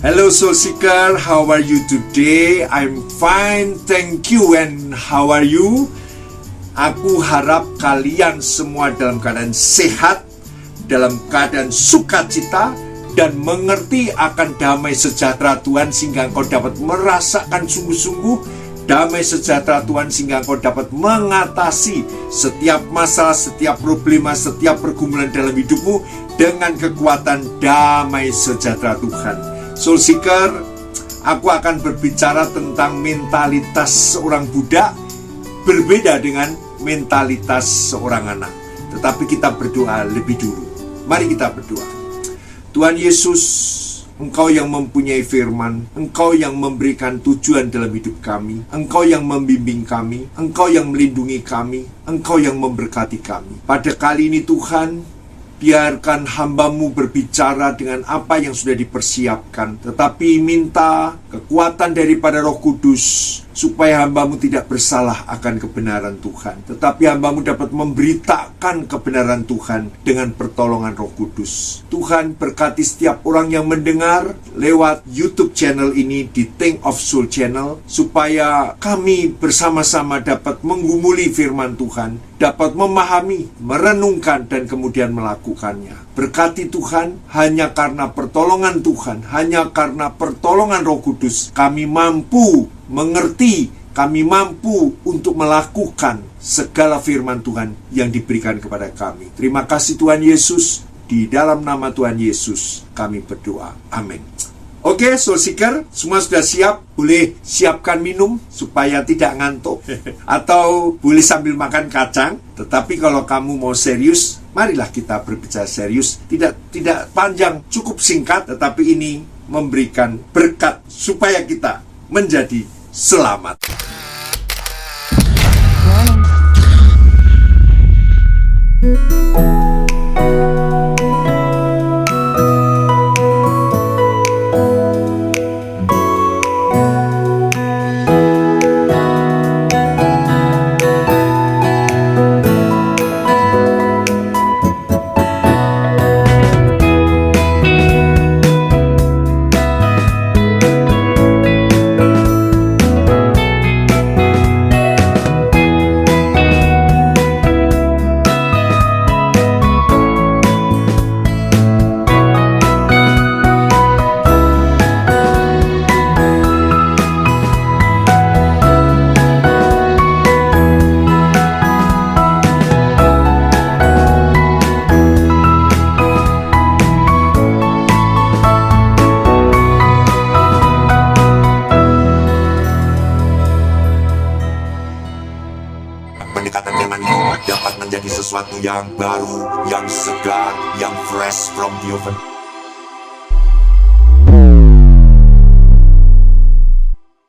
Hello Soul Seeker, how are you today? I'm fine, thank you. And how are you? Aku harap kalian semua dalam keadaan sehat, dalam keadaan sukacita, dan mengerti akan damai sejahtera Tuhan, sehingga engkau dapat merasakan sungguh-sungguh damai sejahtera Tuhan, sehingga engkau dapat mengatasi setiap masalah, setiap problema, setiap pergumulan dalam hidupmu dengan kekuatan damai sejahtera Tuhan. Soul Seeker, aku akan berbicara tentang mentalitas seorang budak berbeda dengan mentalitas seorang anak. Tetapi kita berdoa lebih dulu. Mari kita berdoa. Tuhan Yesus, Engkau yang mempunyai firman, Engkau yang memberikan tujuan dalam hidup kami, Engkau yang membimbing kami, Engkau yang melindungi kami, Engkau yang memberkati kami. Pada kali ini Tuhan, biarkan hamba-Mu berbicara dengan apa yang sudah dipersiapkan, tetapi minta kekuatan daripada Roh Kudus, supaya hamba-Mu tidak bersalah akan kebenaran Tuhan, tetapi hamba-Mu dapat memberitakan kebenaran Tuhan dengan pertolongan Roh Kudus. Tuhan, berkati setiap orang yang mendengar lewat YouTube channel ini, di Think of Soul channel, supaya kami bersama-sama dapat menggumuli firman Tuhan, dapat memahami, merenungkan, dan kemudian melakukannya. Berkati Tuhan, hanya karena pertolongan Tuhan, hanya karena pertolongan Roh Kudus, kami mampu mengerti, kami mampu untuk melakukan segala firman Tuhan yang diberikan kepada kami. Terima kasih Tuhan Yesus, di dalam nama Tuhan Yesus kami berdoa. Amin. Oke, Soul Seeker, semua sudah siap? Boleh siapkan minum supaya tidak ngantuk. Atau boleh sambil makan kacang. Tetapi kalau kamu mau serius, marilah kita berbicara serius. Tidak panjang, cukup singkat, tetapi ini memberikan berkat supaya kita menjadi selamat. Pendekatan firman itu dapat menjadi sesuatu yang baru, yang segar, yang fresh from the oven.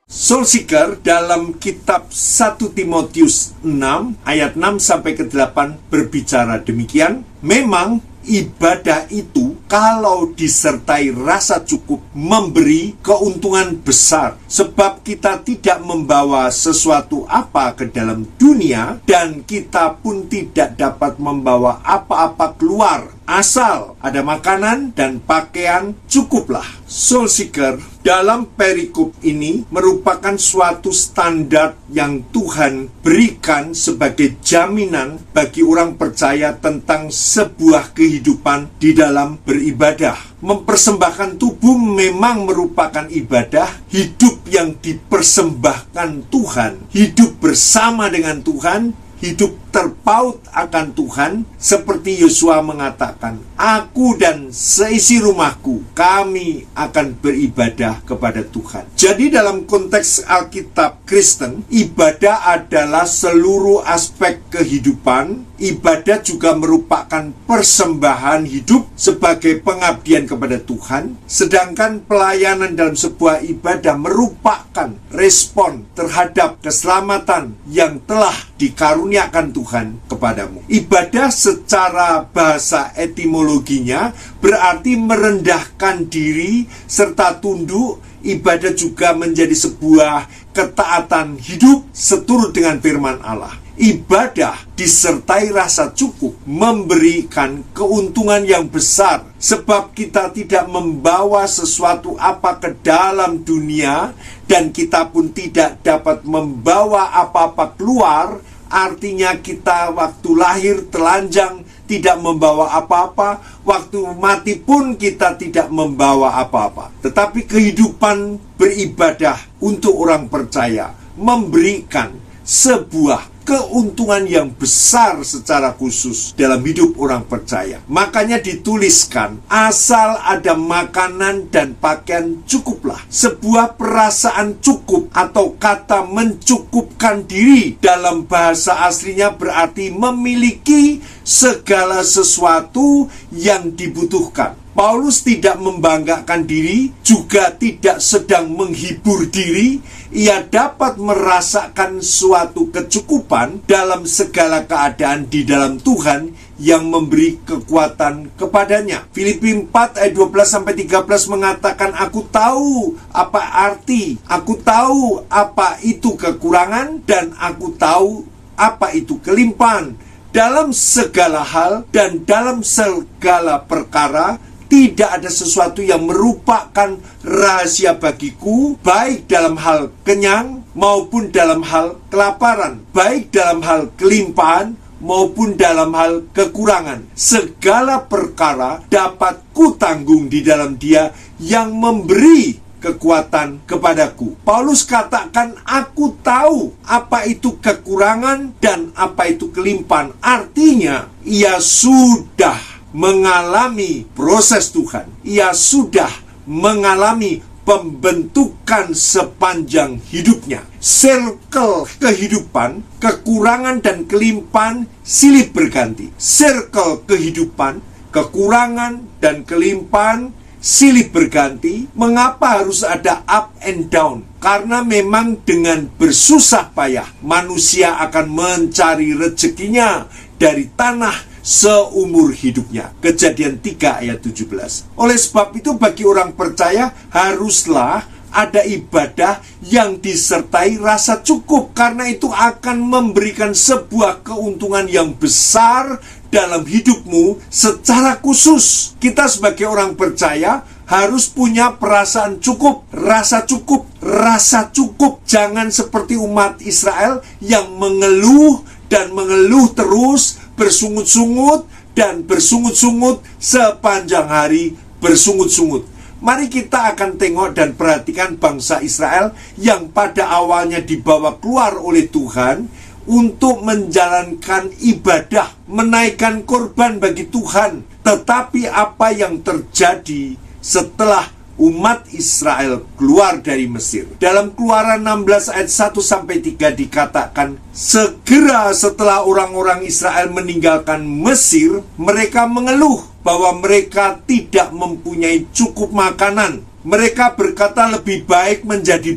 Soul Seeker, dalam kitab 1 Timotius 6 ayat 6 sampai ke 8 berbicara demikian. Memang ibadah itu kalau disertai rasa cukup memberi keuntungan besar, sebab kita tidak membawa sesuatu apa ke dalam dunia, dan kita pun tidak dapat membawa apa-apa keluar. Asal ada makanan dan pakaian, cukuplah. Soul Seeker, dalam perikop ini merupakan suatu standar yang Tuhan berikan sebagai jaminan bagi orang percaya tentang sebuah kehidupan di dalam beribadah. Mempersembahkan tubuh memang merupakan ibadah, hidup yang dipersembahkan Tuhan, hidup bersama dengan Tuhan, hidup terpaut akan Tuhan, seperti Yosua mengatakan, aku dan seisi rumahku, kami akan beribadah kepada Tuhan. Jadi dalam konteks Alkitab Kristen, ibadah adalah seluruh aspek kehidupan. Ibadah juga merupakan persembahan hidup sebagai pengabdian kepada Tuhan, sedangkan pelayanan dalam sebuah ibadah merupakan respon terhadap keselamatan yang telah dikaruniakan Tuhan kepadamu. Ibadah secara bahasa etimologinya berarti merendahkan diri serta tunduk. Ibadah juga menjadi sebuah ketaatan hidup seturut dengan firman Allah. Ibadah disertai rasa cukup memberikan keuntungan yang besar, sebab kita tidak membawa sesuatu apa ke dalam dunia dan kita pun tidak dapat membawa apa-apa keluar. Artinya kita waktu lahir telanjang tidak membawa apa-apa, waktu mati pun kita tidak membawa apa-apa. Tetapi kehidupan beribadah untuk orang percaya memberikan sebuah keuntungan yang besar secara khusus dalam hidup orang percaya. Makanya dituliskan, asal ada makanan dan pakaian cukuplah. Sebuah perasaan cukup atau kata mencukupkan diri dalam bahasa aslinya berarti memiliki segala sesuatu yang dibutuhkan. Paulus tidak membanggakan diri, juga tidak sedang menghibur diri. Ia dapat merasakan suatu kecukupan dalam segala keadaan di dalam Tuhan yang memberi kekuatan kepadanya. Filipi 4 ayat 12-13 mengatakan, aku tahu apa arti, aku tahu apa itu kekurangan, dan aku tahu apa itu kelimpahan. Dalam segala hal dan dalam segala perkara, tidak ada sesuatu yang merupakan rahasia bagiku, baik dalam hal kenyang maupun dalam hal kelaparan, baik dalam hal kelimpahan maupun dalam hal kekurangan. Segala perkara dapat kutanggung di dalam Dia yang memberi kekuatan kepadaku. Paulus katakan, aku tahu apa itu kekurangan dan apa itu kelimpahan. Artinya, ia sudah mengalami proses Tuhan. Ia sudah mengalami pembentukan sepanjang hidupnya. Circle kehidupan, kekurangan dan kelimpahan silih berganti. Circle kehidupan, kekurangan dan kelimpahan silih berganti. Mengapa harus ada up and down? Karena memang dengan bersusah payah manusia akan mencari rezekinya dari tanah seumur hidupnya. Kejadian 3 ayat 17. Oleh sebab itu bagi orang percaya haruslah ada ibadah yang disertai rasa cukup, karena itu akan memberikan sebuah keuntungan yang besar dalam hidupmu secara khusus. Kita sebagai orang percaya harus punya perasaan cukup, rasa cukup, rasa cukup. Jangan seperti umat Israel yang mengeluh dan mengeluh terus, bersungut-sungut dan bersungut-sungut sepanjang hari bersungut-sungut. Mari kita akan tengok dan perhatikan bangsa Israel yang pada awalnya dibawa keluar oleh Tuhan untuk menjalankan ibadah, menaikkan korban bagi Tuhan. Tetapi apa yang terjadi setelah umat Israel keluar dari Mesir? Dalam Keluaran 16 ayat 1-3 dikatakan, segera setelah orang-orang Israel meninggalkan Mesir, mereka mengeluh bahwa mereka tidak mempunyai cukup makanan. Mereka berkata lebih baik menjadi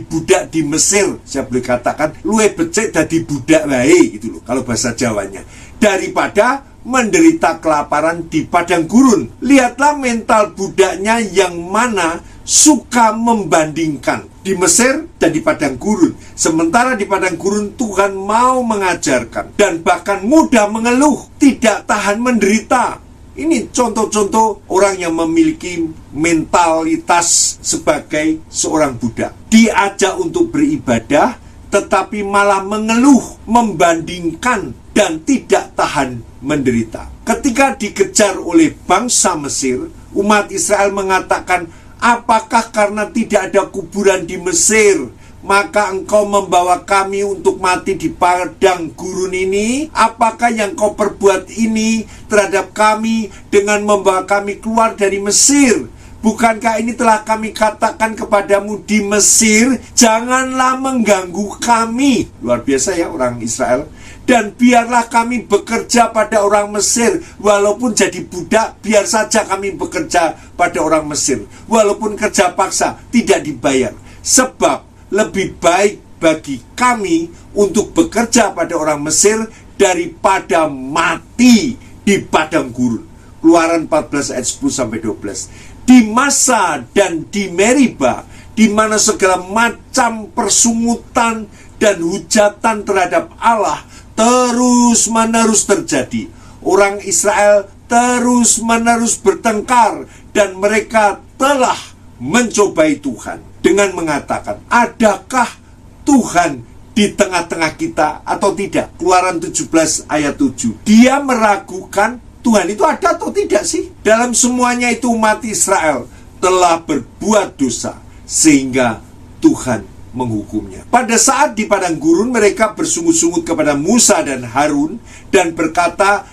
budak di Mesir. Saya boleh katakan luwih becik dadi budak wae gitu loh kalau bahasa Jawanya, daripada menderita kelaparan di padang gurun. Lihatlah mental budaknya yang mana suka membandingkan di Mesir dan di padang gurun. Sementara di padang gurun Tuhan mau mengajarkan dan bahkan mudah mengeluh, tidak tahan menderita. Ini contoh-contoh orang yang memiliki mentalitas sebagai seorang budak. Diajak untuk beribadah, tetapi malah mengeluh, membandingkan, dan tidak tahan menderita. Ketika dikejar oleh bangsa Mesir, umat Israel mengatakan, apakah karena tidak ada kuburan di Mesir, maka engkau membawa kami untuk mati di padang gurun ini? Apakah yang kau perbuat ini terhadap kami dengan membawa kami keluar dari Mesir? Bukankah ini telah kami katakan kepadamu di Mesir, janganlah mengganggu kami. Luar biasa ya orang Israel. Dan biarlah kami bekerja pada orang Mesir. Walaupun jadi budak, biar saja kami bekerja pada orang Mesir. Walaupun kerja paksa, tidak dibayar. Sebab lebih baik bagi kami untuk bekerja pada orang Mesir daripada mati di padang gurun. Keluaran 14 ayat 10-12. Di Masa dan di Meriba, di mana segala macam persungutan dan hujatan terhadap Allah terus-menerus terjadi. Orang Israel terus-menerus bertengkar dan mereka telah mencobai Tuhan dengan mengatakan, adakah Tuhan di tengah-tengah kita atau tidak? Keluaran 17 ayat 7. Dia meragukan Tuhan itu ada atau tidak sih? Dalam semuanya itu umat Israel telah berbuat dosa sehingga Tuhan menghukumnya. Pada saat di padang gurun mereka bersungut-sungut kepada Musa dan Harun dan berkata,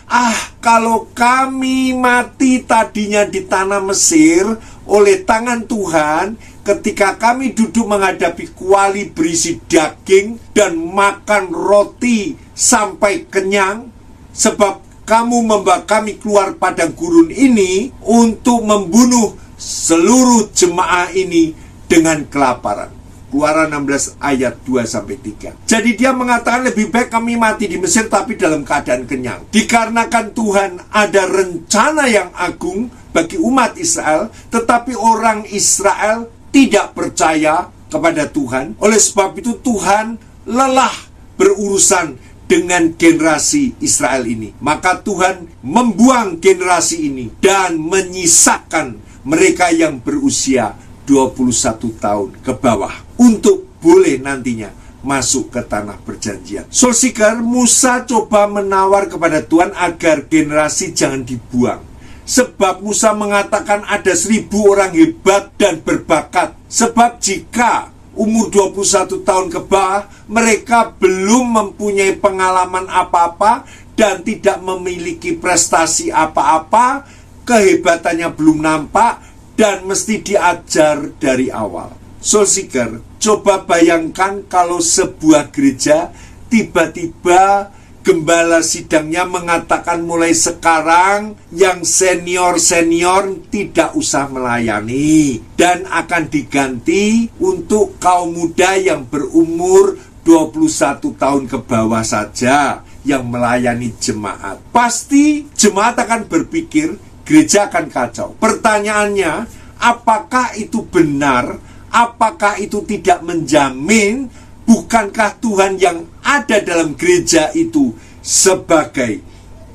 kalau kami mati tadinya di tanah Mesir oleh tangan Tuhan, ketika kami duduk menghadapi kuali berisi daging dan makan roti sampai kenyang, sebab kamu membawa kami keluar padang gurun ini untuk membunuh seluruh jemaah ini dengan kelaparan. Keluaran 16 ayat 2-3. Jadi dia mengatakan lebih baik kami mati di Mesir tapi dalam keadaan kenyang. Dikarenakan Tuhan ada rencana yang agung bagi umat Israel, tetapi orang Israel tidak percaya kepada Tuhan. Oleh sebab itu Tuhan lelah berurusan dengan generasi Israel ini. Maka Tuhan membuang generasi ini dan menyisakan mereka yang berusia 21 tahun ke bawah untuk boleh nantinya masuk ke tanah perjanjian. Saudara sekalian, Musa coba menawar kepada Tuhan agar generasi jangan dibuang. Sebab Musa mengatakan ada 1000 orang hebat dan berbakat. Sebab jika umur 21 tahun ke bawah, mereka belum mempunyai pengalaman apa-apa dan tidak memiliki prestasi apa-apa, kehebatannya belum nampak, dan mesti diajar dari awal. Saudara, coba bayangkan kalau sebuah gereja tiba-tiba gembala sidangnya mengatakan mulai sekarang yang senior-senior tidak usah melayani dan akan diganti untuk kaum muda yang berumur 21 tahun ke bawah saja yang melayani jemaat. Pasti jemaat akan berpikir gereja akan kacau. Pertanyaannya, apakah itu benar? Apakah itu tidak menjamin? Bukankah Tuhan yang ada dalam gereja itu sebagai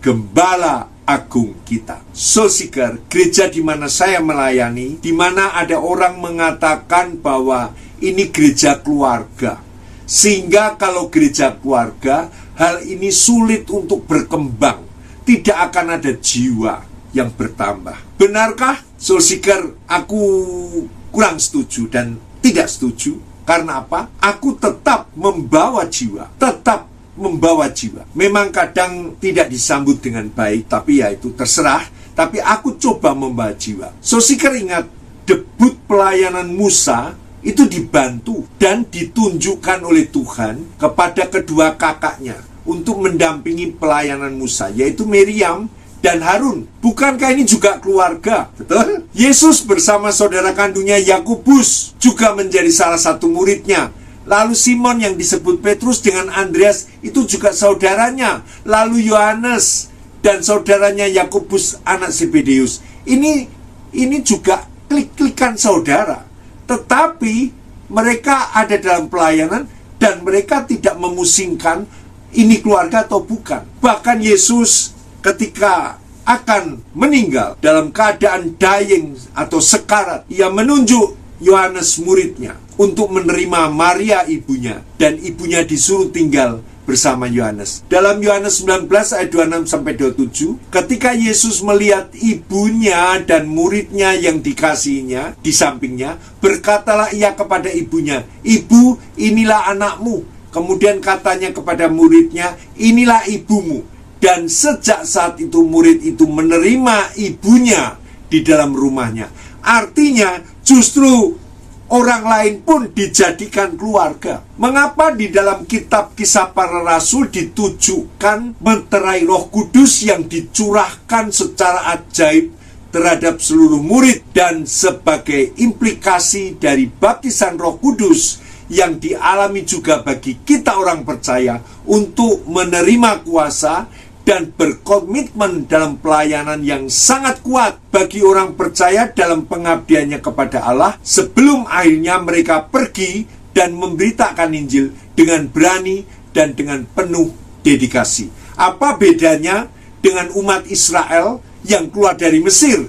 gembala agung kita? Saudara, gereja di mana saya melayani, di mana ada orang mengatakan bahwa ini gereja keluarga. Sehingga kalau gereja keluarga, hal ini sulit untuk berkembang. Tidak akan ada jiwa yang bertambah. Benarkah? Saudara, aku kurang setuju dan tidak setuju. Karena apa? Aku tetap membawa jiwa. Tetap membawa jiwa. Memang kadang tidak disambut dengan baik, tapi ya itu terserah. Tapi aku coba membawa jiwa. Saudara ingat, debut pelayanan Musa itu dibantu dan ditunjukkan oleh Tuhan kepada kedua kakaknya untuk mendampingi pelayanan Musa, yaitu Miriam dan Harun. Bukankah ini juga keluarga? Betul? Yesus bersama saudara kandungnya Yakobus juga menjadi salah satu muridnya. Lalu Simon yang disebut Petrus dengan Andreas itu juga saudaranya. Lalu Yohanes dan saudaranya Yakobus anak Zebedeus. Ini juga klik-klikan saudara. Tetapi mereka ada dalam pelayanan dan mereka tidak memusingkan ini keluarga atau bukan. Bahkan Yesus ketika akan meninggal dalam keadaan dying atau sekarat, ia menunjuk Yohanes muridnya untuk menerima Maria ibunya, dan ibunya disuruh tinggal bersama Yohanes. Dalam Yohanes 19 ayat 26-27, ketika Yesus melihat ibunya dan muridnya yang dikasihinya di sampingnya, berkatalah ia kepada ibunya, "Ibu, inilah anakmu." Kemudian katanya kepada muridnya, "Inilah ibumu." Dan sejak saat itu murid itu menerima ibunya di dalam rumahnya. Artinya justru orang lain pun dijadikan keluarga. Mengapa di dalam kitab Kisah Para Rasul ditujukan meterai Roh Kudus yang dicurahkan secara ajaib terhadap seluruh murid, dan sebagai implikasi dari baptisan Roh Kudus yang dialami juga bagi kita orang percaya untuk menerima kuasa dan berkomitmen dalam pelayanan yang sangat kuat bagi orang percaya dalam pengabdiannya kepada Allah sebelum akhirnya mereka pergi dan memberitakan Injil dengan berani dan dengan penuh dedikasi. Apa bedanya dengan umat Israel yang keluar dari Mesir?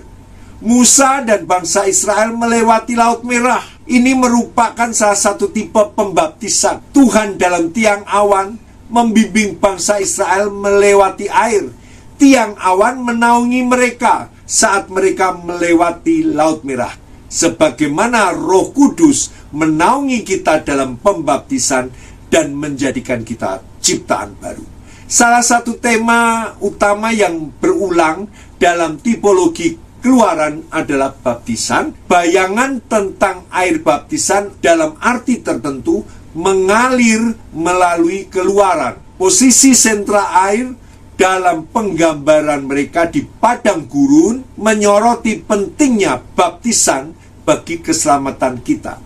Musa dan bangsa Israel melewati Laut Merah. Ini merupakan salah satu tipe pembaptisan. Tuhan dalam tiang awan membimbing bangsa Israel melewati air. Tiang awan menaungi mereka saat mereka melewati Laut Merah. Sebagaimana Roh Kudus menaungi kita dalam pembaptisan dan menjadikan kita ciptaan baru. Salah satu tema utama yang berulang dalam tipologi Keluaran adalah baptisan. Bayangan tentang air baptisan dalam arti tertentu mengalir melalui Keluaran. Posisi sentra air dalam penggambaran mereka di padang gurun menyoroti pentingnya baptisan bagi keselamatan kita.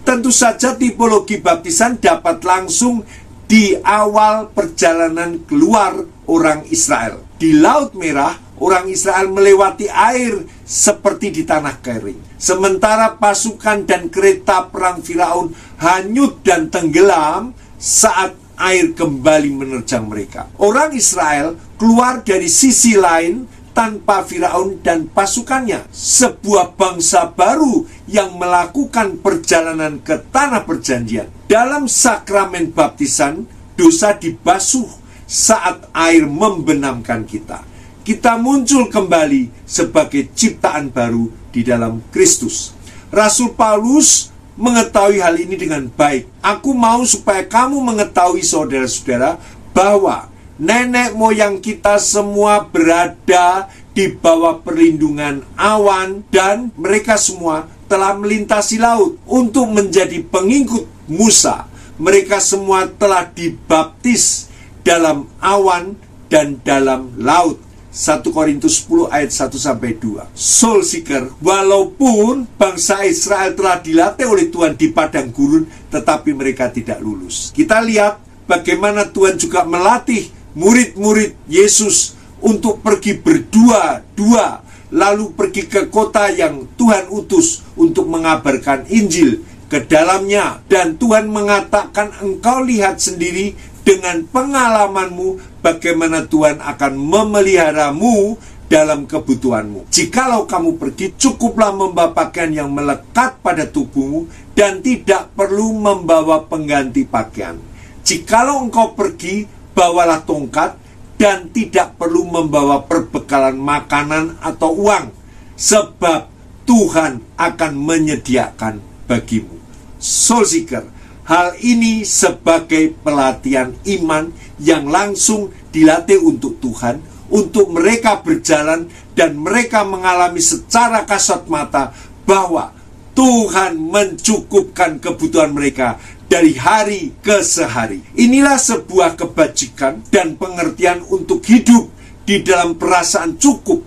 Tentu saja tipologi baptisan dapat langsung di awal perjalanan keluar orang Israel. Di Laut Merah, orang Israel melewati air seperti di tanah kering. Sementara pasukan dan kereta perang Firaun hanyut dan tenggelam saat air kembali menerjang mereka. Orang Israel keluar dari sisi lain tanpa Firaun dan pasukannya. Sebuah bangsa baru yang melakukan perjalanan ke tanah perjanjian. Dalam sakramen baptisan, dosa dibasuh saat air membenamkan kita. Kita muncul kembali sebagai ciptaan baru di dalam Kristus. Rasul Paulus mengetahui hal ini dengan baik. Aku mau supaya kamu mengetahui, saudara-saudara, bahwa nenek moyang kita semua berada di bawah perlindungan awan dan mereka semua telah melintasi laut untuk menjadi pengikut Musa. Mereka semua telah dibaptis dalam awan dan dalam laut. 1 Korintus 10 ayat 1-2. Soul Seeker, walaupun bangsa Israel telah dilatih oleh Tuhan di padang gurun, tetapi mereka tidak lulus. Kita lihat bagaimana Tuhan juga melatih murid-murid Yesus untuk pergi berdua-dua, lalu pergi ke kota yang Tuhan utus untuk mengabarkan Injil ke dalamnya. Dan Tuhan mengatakan, engkau lihat sendiri dengan pengalamanmu bagaimana Tuhan akan memeliharamu dalam kebutuhanmu. Jikalau kamu pergi, cukuplah membawa pakaian yang melekat pada tubuhmu dan tidak perlu membawa pengganti pakaian. Jikalau engkau pergi, bawalah tongkat dan tidak perlu membawa perbekalan makanan atau uang, sebab Tuhan akan menyediakan bagimu. Soul Seeker, hal ini sebagai pelatihan iman yang langsung dilatih untuk Tuhan, untuk mereka berjalan dan mereka mengalami secara kasat mata bahwa Tuhan mencukupkan kebutuhan mereka dari hari ke sehari. Inilah sebuah kebajikan dan pengertian untuk hidup di dalam perasaan cukup.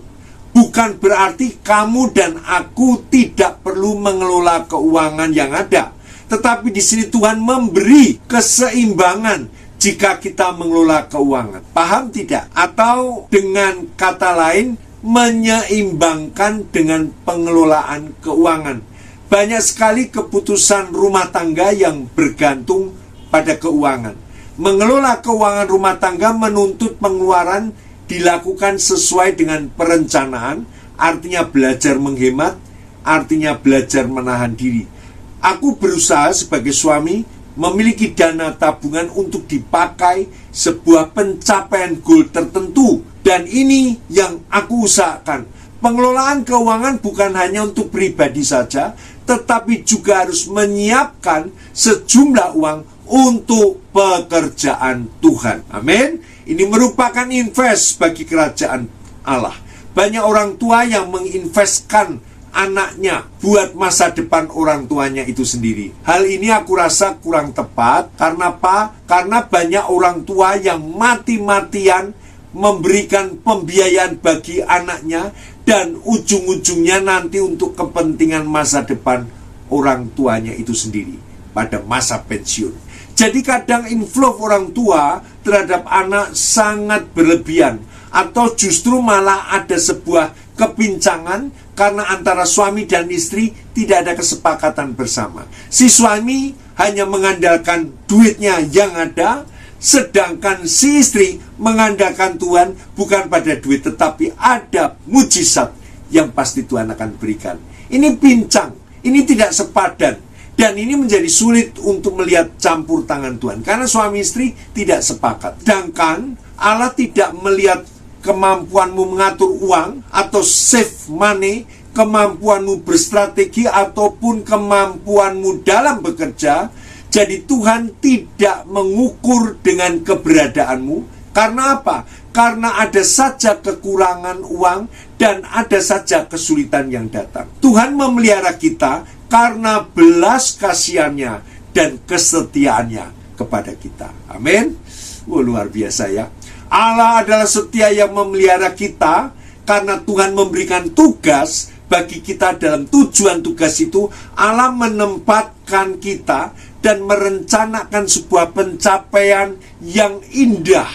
Bukan berarti kamu dan aku tidak perlu mengelola keuangan yang ada. Tetapi di sini Tuhan memberi keseimbangan jika kita mengelola keuangan. Paham tidak? Atau dengan kata lain, menyeimbangkan dengan pengelolaan keuangan. Banyak sekali keputusan rumah tangga yang bergantung pada keuangan. Mengelola keuangan rumah tangga menuntut pengeluaran dilakukan sesuai dengan perencanaan, artinya belajar menghemat, artinya belajar menahan diri. Aku berusaha sebagai suami memiliki dana tabungan untuk dipakai sebuah pencapaian goal tertentu. Dan ini yang aku usahakan. Pengelolaan keuangan bukan hanya untuk pribadi saja, tetapi juga harus menyiapkan sejumlah uang untuk pekerjaan Tuhan. Amin. Ini merupakan invest bagi kerajaan Allah. Banyak orang tua yang menginvestkan anaknya buat masa depan orang tuanya itu sendiri. Hal ini aku rasa kurang tepat. Karena apa? Karena banyak orang tua yang mati-matian memberikan pembiayaan bagi anaknya dan ujung-ujungnya nanti untuk kepentingan masa depan orang tuanya itu sendiri pada masa pensiun. Jadi kadang inflow orang tua terhadap anak sangat berlebihan, atau justru malah ada sebuah kepincangan Karena antara suami dan istri tidak ada kesepakatan bersama. Si suami hanya mengandalkan duitnya yang ada, sedangkan si istri mengandalkan Tuhan bukan pada duit, tetapi ada mujizat yang pasti Tuhan akan berikan. Ini pincang, ini tidak sepadan, dan ini menjadi sulit untuk melihat campur tangan Tuhan karena suami istri tidak sepakat. Sedangkan Allah tidak melihat kemampuanmu mengatur uang atau save money, kemampuanmu berstrategi ataupun kemampuanmu dalam bekerja. Jadi Tuhan tidak mengukur dengan keberadaanmu. Karena apa? Karena ada saja kekurangan uang dan ada saja kesulitan yang datang. Tuhan memelihara kita karena belas kasihannya dan kesetiaannya kepada kita. Amin. Luar biasa ya. Allah adalah setia yang memelihara kita karena Tuhan memberikan tugas bagi kita. Dalam tujuan tugas itu Allah menempatkan kita dan merencanakan sebuah pencapaian yang indah.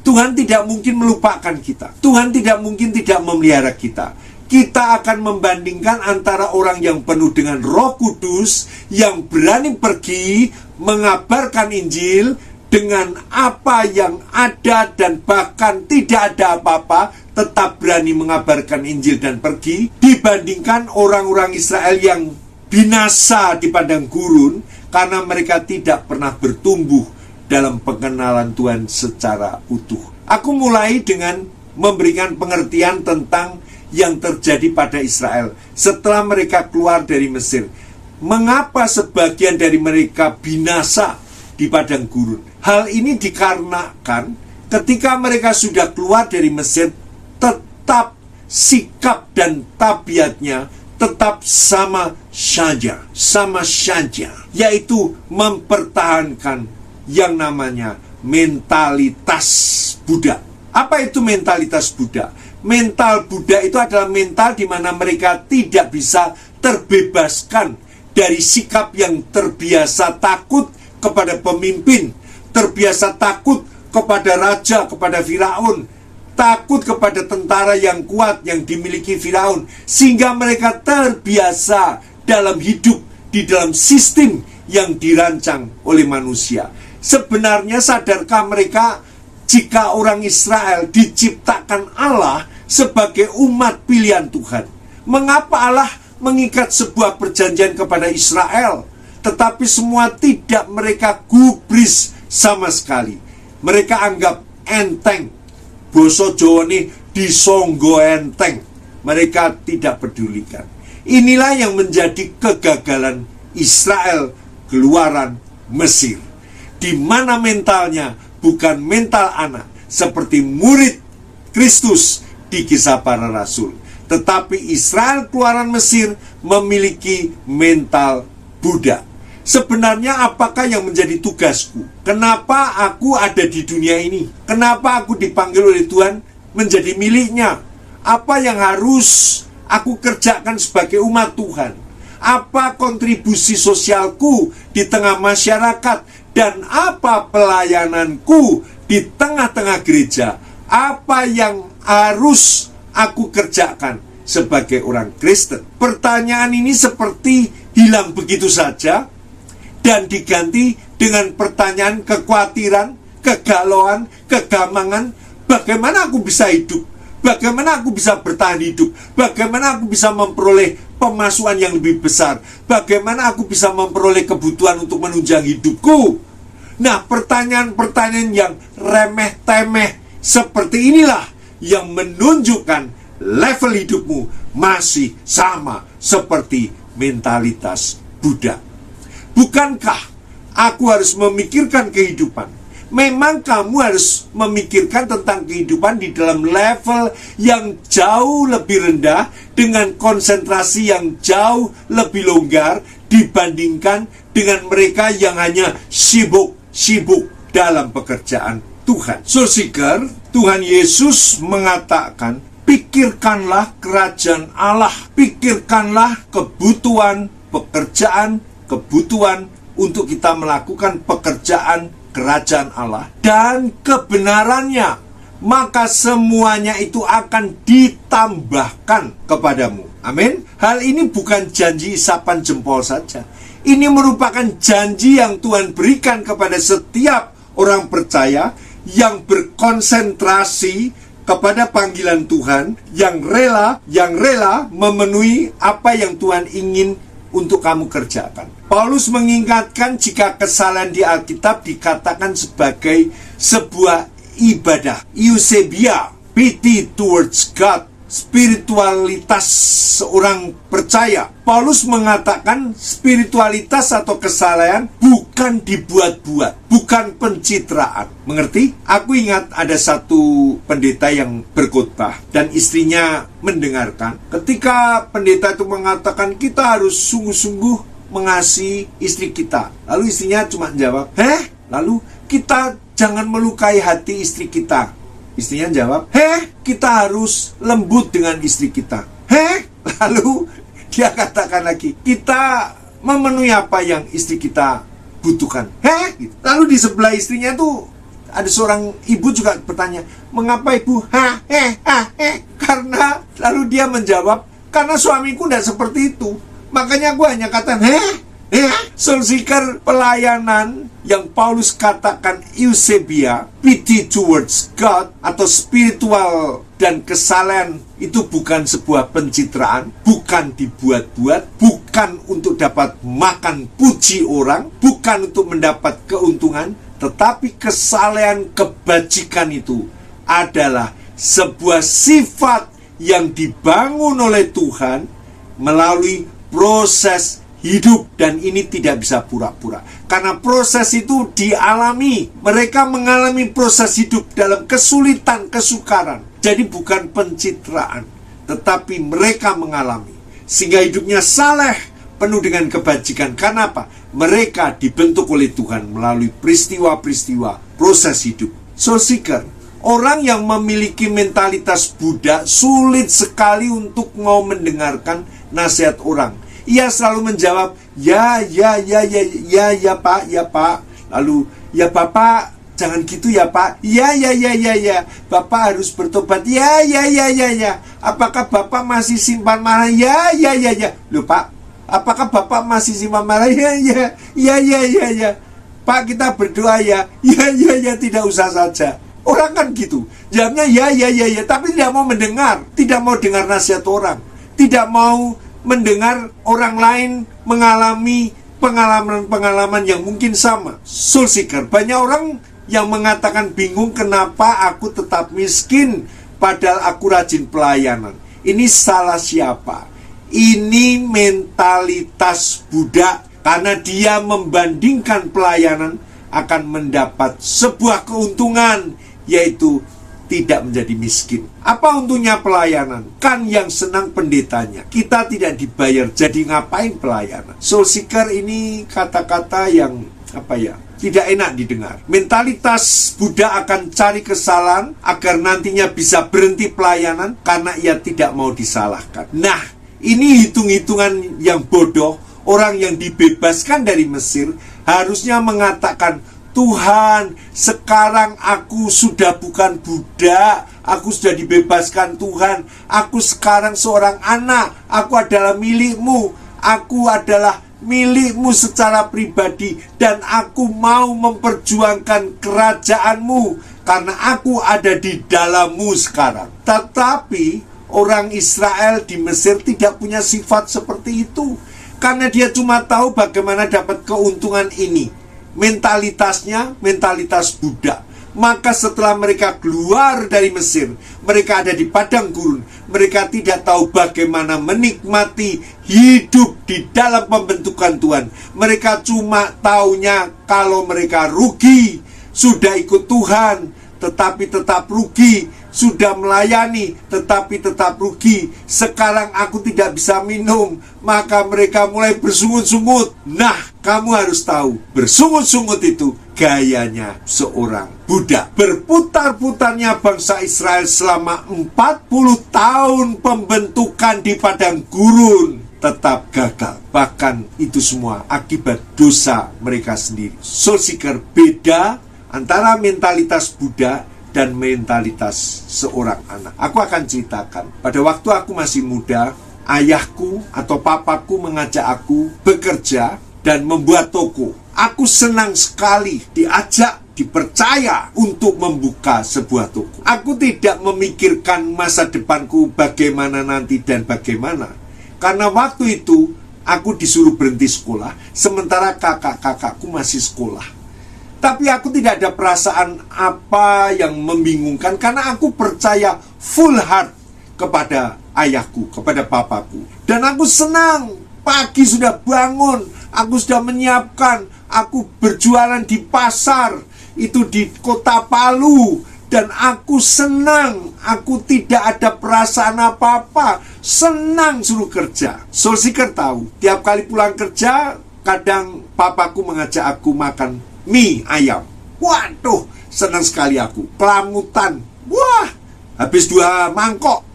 Tuhan tidak mungkin melupakan kita. Tuhan tidak mungkin tidak memelihara kita. Kita akan membandingkan antara orang yang penuh dengan Roh Kudus, yang berani pergi mengabarkan Injil, dengan apa yang ada dan bahkan tidak ada apa-apa, tetap berani mengabarkan Injil dan pergi, dibandingkan orang-orang Israel yang binasa di padang gurun karena mereka tidak pernah bertumbuh dalam pengenalan Tuhan secara utuh. Aku mulai dengan memberikan pengertian tentang yang terjadi pada Israel setelah mereka keluar dari Mesir. Mengapa sebagian dari mereka binasa di padang gurun? Hal ini dikarenakan ketika mereka sudah keluar dari Mesir, tetap sikap dan tabiatnya tetap sama saja, yaitu mempertahankan yang namanya mentalitas budak. Apa itu mentalitas budak? Mental budak itu adalah mental di mana mereka tidak bisa terbebaskan dari sikap yang terbiasa takut kepada pemimpin, terbiasa takut kepada raja, kepada Firaun, takut kepada tentara yang kuat yang dimiliki Firaun, sehingga mereka terbiasa dalam hidup di dalam sistem yang dirancang oleh manusia. Sebenarnya sadarkah mereka jika orang Israel diciptakan Allah sebagai umat pilihan Tuhan? Mengapa Allah mengikat sebuah perjanjian kepada Israel, tetapi semua tidak mereka gubris sama sekali? Mereka anggap enteng. Boso Jawa ini disonggo enteng. Mereka tidak pedulikan. Inilah yang menjadi kegagalan Israel keluaran Mesir, di mana mentalnya bukan mental anak seperti murid Kristus di Kisah Para Rasul, tetapi Israel keluaran Mesir memiliki mental budak. Sebenarnya apakah yang menjadi tugasku? Kenapa aku ada di dunia ini? Kenapa aku dipanggil oleh Tuhan menjadi miliknya? Apa yang harus aku kerjakan sebagai umat Tuhan? Apa kontribusi sosialku di tengah masyarakat? Dan apa pelayananku di tengah-tengah gereja? Apa yang harus aku kerjakan sebagai orang Kristen? Pertanyaan ini seperti hilang begitu saja dan diganti dengan pertanyaan kekhawatiran, kegalauan, kegamangan. Bagaimana aku bisa hidup? Bagaimana aku bisa bertahan hidup? Bagaimana aku bisa memperoleh pemasukan yang lebih besar? Bagaimana aku bisa memperoleh kebutuhan untuk menunjang hidupku? Nah, pertanyaan-pertanyaan yang remeh-temeh seperti inilah yang menunjukkan level hidupmu masih sama seperti mentalitas budak. Bukankah aku harus memikirkan kehidupan? Memang kamu harus memikirkan tentang kehidupan di dalam level yang jauh lebih rendah, dengan konsentrasi yang jauh lebih longgar dibandingkan dengan mereka yang hanya sibuk dalam pekerjaan Tuhan. Saudara, Tuhan Yesus mengatakan, pikirkanlah kerajaan Allah, pikirkanlah kebutuhan pekerjaan, kebutuhan untuk kita melakukan pekerjaan kerajaan Allah dan kebenarannya, maka semuanya itu akan ditambahkan kepadamu. Amin. Hal ini bukan janji isapan jempol saja. Ini merupakan janji yang Tuhan berikan kepada setiap orang percaya yang berkonsentrasi kepada panggilan Tuhan, yang rela memenuhi apa yang Tuhan ingin untuk kamu kerjakan. Paulus mengingatkan jika kesalahan di Alkitab dikatakan sebagai sebuah ibadah, eusebia, pity towards God, spiritualitas seorang percaya. Paulus mengatakan spiritualitas atau kesalahan bukan dibuat-buat, bukan pencitraan. Mengerti? Aku ingat ada satu pendeta yang berkhotbah dan istrinya mendengarkan. Ketika pendeta itu mengatakan kita harus sungguh-sungguh mengasihi istri kita, lalu istrinya cuma jawab, lalu kita jangan melukai hati istri kita. Istrinya jawab, kita harus lembut dengan istri kita. Lalu dia katakan lagi, kita memenuhi apa yang istri kita butuhkan. Lalu di sebelah istrinya tuh ada seorang ibu juga bertanya, mengapa ibu? Karena lalu dia menjawab, karena suamiku tidak seperti itu. Makanya gue hanya katakan, soul seeker, pelayanan yang Paulus katakan eusebia, pity towards God, atau spiritual dan kesalahan itu bukan sebuah pencitraan, bukan dibuat-buat, bukan untuk dapat makan puji orang, bukan untuk mendapat keuntungan, tetapi kesalahan kebajikan itu adalah sebuah sifat yang dibangun oleh Tuhan melalui proses hidup, dan ini tidak bisa pura-pura karena proses itu dialami. Mereka mengalami proses hidup dalam kesulitan, kesukaran. Jadi bukan pencitraan, tetapi mereka mengalami sehingga hidupnya saleh, penuh dengan kebajikan. Karena apa? Mereka dibentuk oleh Tuhan melalui peristiwa-peristiwa proses hidup. Soul seeker, orang yang memiliki mentalitas Buddha sulit sekali untuk mau mendengarkan nasihat orang. Ia selalu menjawab, ya pak. Lalu, ya bapak, jangan gitu ya pak. Ya, bapak harus bertobat. Ya. Apakah bapak masih simpan marah? Ya. Loh pak, apakah bapak masih simpan marah? Ya. Pak, kita berdoa ya. Ya, tidak usah saja. Orang kan gitu, jawabnya ya, tapi tidak mau mendengar, tidak mau dengar nasihat orang, tidak mau mendengar orang lain mengalami pengalaman-pengalaman yang mungkin sama. Soul seeker, banyak orang yang mengatakan bingung kenapa aku tetap miskin padahal aku rajin pelayanan. Ini salah siapa? Ini mentalitas Buddha, karena dia membandingkan pelayanan akan mendapat sebuah keuntungan, yaitu tidak menjadi miskin. Apa untungnya pelayanan? Kan yang senang pendetanya. Kita tidak dibayar, jadi ngapain pelayanan? Soul seeker ini kata-kata yang tidak enak didengar. Mentalitas Buddha akan cari kesalahan agar nantinya bisa berhenti pelayanan karena ia tidak mau disalahkan. Nah, ini hitung-hitungan yang bodoh. Orang yang dibebaskan dari Mesir harusnya mengatakan, Tuhan, sekarang aku sudah bukan budak, aku sudah dibebaskan Tuhan, aku sekarang seorang anak, aku adalah milikmu, aku adalah milikmu secara pribadi, dan aku mau memperjuangkan kerajaanmu, karena aku ada di dalammu sekarang. Tetapi orang Israel di Mesir tidak punya sifat seperti itu, karena dia cuma tahu bagaimana dapat keuntungan ini. Mentalitasnya mentalitas Buddha. Maka setelah mereka keluar dari Mesir, mereka ada di padang gurun, mereka tidak tahu bagaimana menikmati hidup di dalam pembentukan Tuhan. Mereka cuma taunya kalau mereka rugi, sudah ikut Tuhan tetapi tetap rugi, sudah melayani tetapi tetap rugi. Sekarang aku tidak bisa minum, maka mereka mulai bersungut-sungut. Nah, kamu harus tahu, bersungut-sungut itu gayanya seorang Buddha. Berputar-putarnya bangsa Israel selama 40 tahun pembentukan di padang gurun tetap gagal. Bahkan itu semua akibat dosa mereka sendiri. Soul seeker, beda antara mentalitas Buddha dan mentalitas seorang anak. Aku akan ceritakan. Pada waktu aku masih muda, ayahku atau papaku mengajak aku bekerja dan membuat toko. Aku senang sekali diajak, dipercaya untuk membuka sebuah toko. Aku tidak memikirkan masa depanku bagaimana nanti dan bagaimana. Karena waktu itu aku disuruh berhenti sekolah, sementara kakak-kakakku masih sekolah. Tapi aku tidak ada perasaan apa yang membingungkan, karena aku percaya full heart kepada ayahku, kepada papaku. Dan aku senang, pagi sudah bangun, aku sudah menyiapkan, aku berjualan di pasar, itu di kota Palu. Dan aku senang, aku tidak ada perasaan apa-apa, senang suruh kerja. Soul Seeker tahu, tiap kali pulang kerja, kadang papaku mengajak aku makan mie ayam. Waduh, senang sekali aku. Kelamutan, wah, habis 2 mangkok.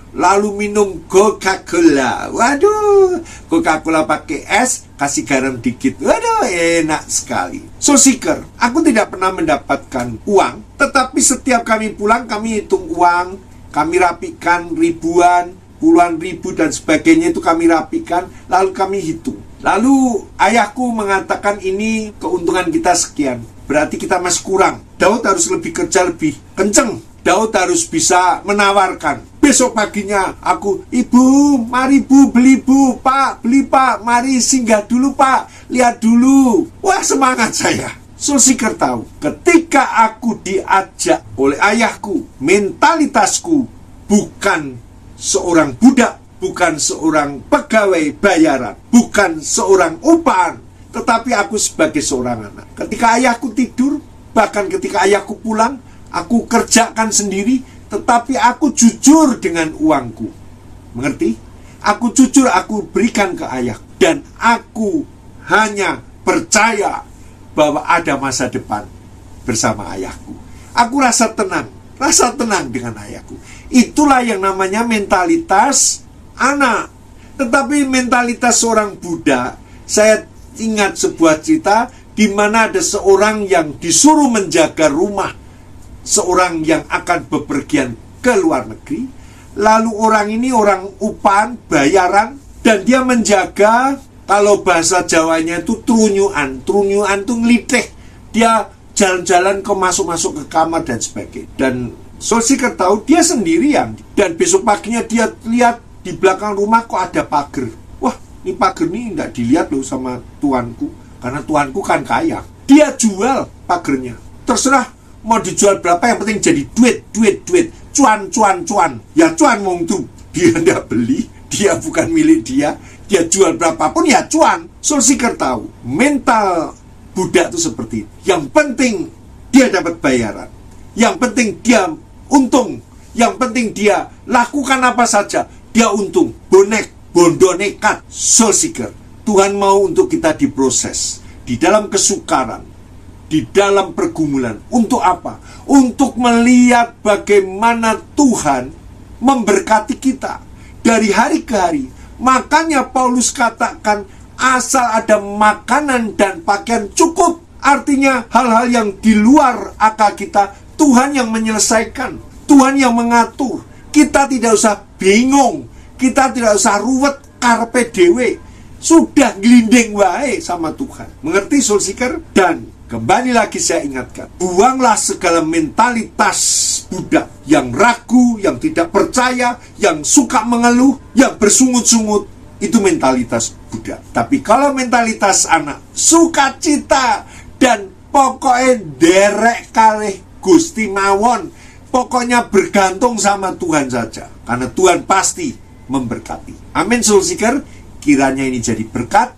Lalu minum Coca-Cola. Waduh, Coca-Cola pakai es, kasih garam dikit. Waduh, enak sekali. Soul Seeker, aku tidak pernah mendapatkan uang, tetapi setiap kami pulang, kami hitung uang, kami rapikan ribuan, puluhan ribu dan sebagainya, itu kami rapikan, lalu kami hitung. Lalu ayahku mengatakan, ini keuntungan kita sekian, berarti kita masih kurang. Daud harus lebih kerja lebih kenceng. Daud harus bisa menawarkan. Besok paginya aku, ibu, mari bu, beli bu, pak, beli pak, mari singgah dulu pak, lihat dulu. Wah, semangat saya. Soul Seeker tahu, ketika aku diajak oleh ayahku, mentalitasku bukan seorang budak, bukan seorang pegawai bayaran, bukan seorang upahan, tetapi aku sebagai seorang anak. Ketika ayahku tidur, bahkan ketika ayahku pulang, aku kerjakan sendiri, tetapi aku jujur dengan uangku. Mengerti? Aku jujur, aku berikan ke ayah. Dan aku hanya percaya bahwa ada masa depan bersama ayahku. Aku rasa tenang dengan ayahku. Itulah yang namanya mentalitas anak. Tetapi mentalitas seorang Buddha, saya ingat sebuah cerita di mana ada seorang yang disuruh menjaga rumah seorang yang akan bepergian ke luar negeri. Lalu orang ini orang upahan, bayaran, dan dia menjaga, kalau bahasa Jawanya itu trunyuan. Trunyuan itu ngeliteh. Dia jalan-jalan ke masuk-masuk ke kamar dan sebagainya. Dan Soul Seeker tahu dia sendirian. Dan besok paginya dia lihat di belakang rumah kok ada pagar. Wah, ini pagar ini nggak dilihat loh sama tuanku, karena tuanku kan kaya. Dia jual pagarnya. Terserah mau dijual berapa, yang penting jadi duit. Cuan. Ya cuan wong tuh. Dia nggak beli, dia bukan milik dia. Dia jual berapapun ya cuan. Soul Seeker tahu, mental Buddha itu seperti itu. Yang penting dia dapat bayaran. Yang penting dia untung. Yang penting dia lakukan apa saja, dia untung. Bondo nekat. Soul Seeker, Tuhan mau untuk kita diproses di dalam kesukaran, di dalam pergumulan. Untuk apa? Untuk melihat bagaimana Tuhan memberkati kita dari hari ke hari. Makanya Paulus katakan, asal ada makanan dan pakaian cukup. Artinya hal-hal yang di luar akal kita, Tuhan yang menyelesaikan, Tuhan yang mengatur. Kita tidak usah bingung, kita tidak usah ruwet, karpe dewe. Sudah gelinding wae sama Tuhan. Mengerti Soul Seeker? Dan kembali lagi saya ingatkan, buanglah segala mentalitas Buddha yang ragu, yang tidak percaya, yang suka mengeluh, yang bersungut-sungut. Itu mentalitas Buddha. Tapi kalau mentalitas anak, sukacita dan pokoknya derek kalih Gusti mawon, pokoknya bergantung sama Tuhan saja, karena Tuhan pasti memberkati. Amin Soul Seeker. Kiranya ini jadi berkat.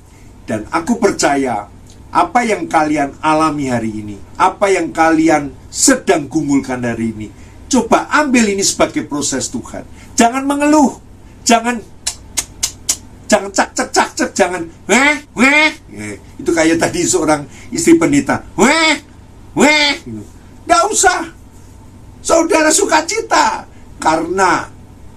Dan aku percaya apa yang kalian alami hari ini, apa yang kalian sedang gumulkan hari ini, coba ambil ini sebagai proses Tuhan. Jangan mengeluh, jangan cak, jangan itu kayak tadi seorang istri pendeta, nggak usah. Saudara sukacita, karena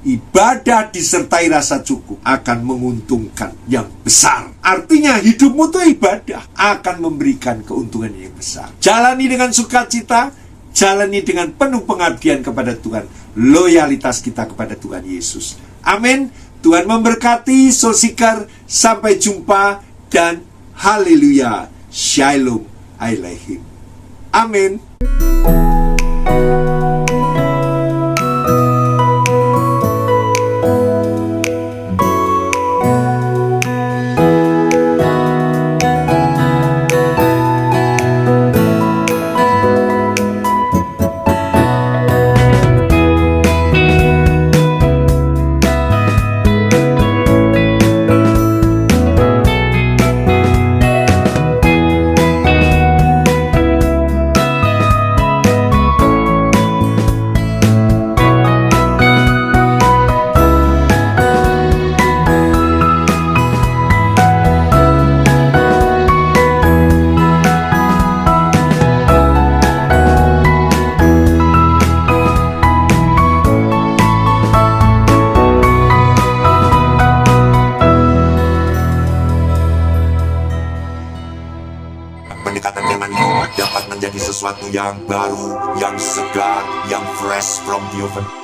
ibadah disertai rasa cukup akan menguntungkan yang besar. Artinya hidupmu itu ibadah akan memberikan keuntungan yang besar. Jalani dengan sukacita, jalani dengan penuh pengabdian kepada Tuhan, loyalitas kita kepada Tuhan Yesus. Amin. Tuhan memberkati, Soul Seeker. Sampai jumpa dan haleluya. Shalom Aleichem. Amin. Pendekatan firman itu dapat menjadi sesuatu yang baru, yang segar, yang fresh from the oven.